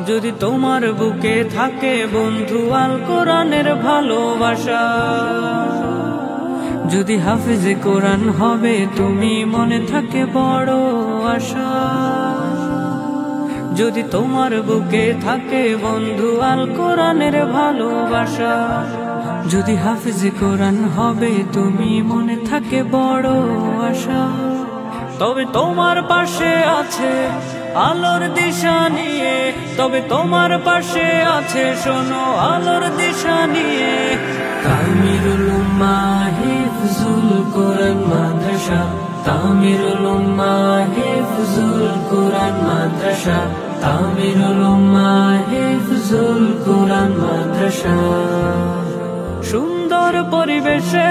যদি তোমার বুকে থাকে বন্ধু আল কোরআনের ভালোবাসা, যদি হাফেজে কোরআন হবে তুমি মনে থাকে বড় আশা। যদি তোমার বুকে থাকে বন্ধু আল কোরআনের ভালোবাসা, যদি হাফেজে কোরআন হবে তুমি মনে থাকে বড় আশা। তবে তোমার পাশে আছে আলোর দিশা নিয়ে, তবে তোমার পাশে আছে শোনো আলোর দিশা নিয়ে। তামিরুল উম্মাহ হিফজুল কোরআন মাদ্রাসা, তামিরুল উম্মাহ হিফজুল কোরআন মাদ্রাসা, তামিরুল উম্মাহ হিফজুল কোরআন মাদ্রাসা। সুন্দর পরিবেশে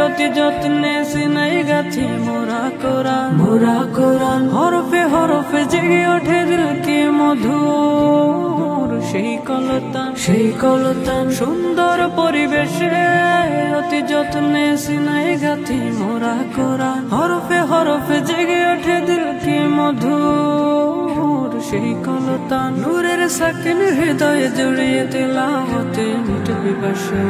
অতি যত্নে সিনাই গাছি মোরা কোরআন, মোরা কোরআন। হরফে হরফে জেগে ওঠে দিল কি মধুর সেই কলতান, সেই কলতান। সুন্দর পরিবেশে অতি যত্নে সিনাই গাছি মোরা কোরআন, হরফে হরফে জেগে ওঠে দিল কি মধুর সেই কলতান। নূরের সাকিন হৃদয়ে জড়িয়ে তিলাওয়াতে মিটে পিপাসা।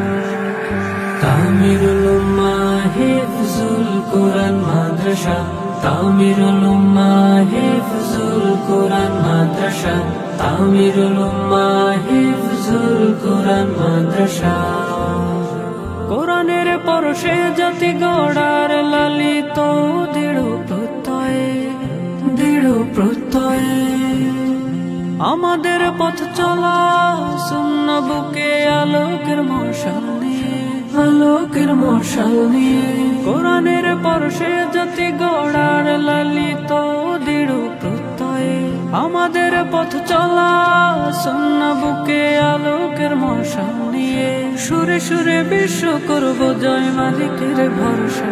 তামিরুল উম্মাহ হিফজুল কোরআন মাদ্রাসা, তামিরুল উম্মাহ হিফজুল কোরআন মাদ্রাসা, তামিরুল উম্মাহ হিফজুল কোরআন মাদ্রাসা। কোরআনের পরশে জাতি গড়ার লালিত দৃঢ় প্রত্যয়ে, দৃঢ় প্রত্যয়ে। আমাদের পথ চলা সুন্নাহ বুকে আলোকের মশাল নিয়ে, আলোকের মশাল নিয়ে। কোরআনের পরশে জাতি গড়ার লালিত দৃঢ় প্রত্যয়ে। আমাদের পথ চলা সুন্নাহ বুকে আলোকের মশাল নিয়ে। সুরে সুরে বিশ্ব করব জয় মালিকের ভরসা।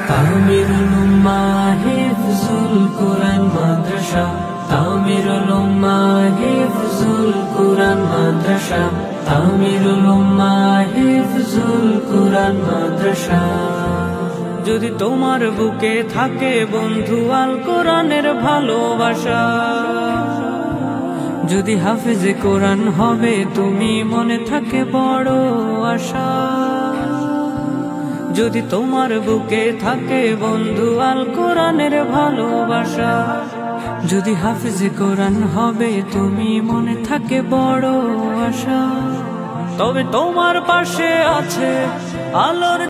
তামিরুল উম্মাহ হিফজুল কোরআন মাদ্রাসা, তামিরুল উম্মাহ হিফজুল কোরআন মাদ্রাসা, তামিরুল উম্মাহ হিফজুল কোরআন মাদ্রাসা। যদি তোমার বুকে থাকে বন্ধু আল কোরআনের ভালোবাসা, যদি হাফেজে কোরআন হবে তুমি মনে থাকে বড় আশা। যদি তোমার বুকে থাকে বন্ধু আল কোরআনের ভালোবাসা, যদি হাফেজে কোরআন হবে তুমি মনে থাকে বড় আশা। তবে তোমার পাশে আছে আলোর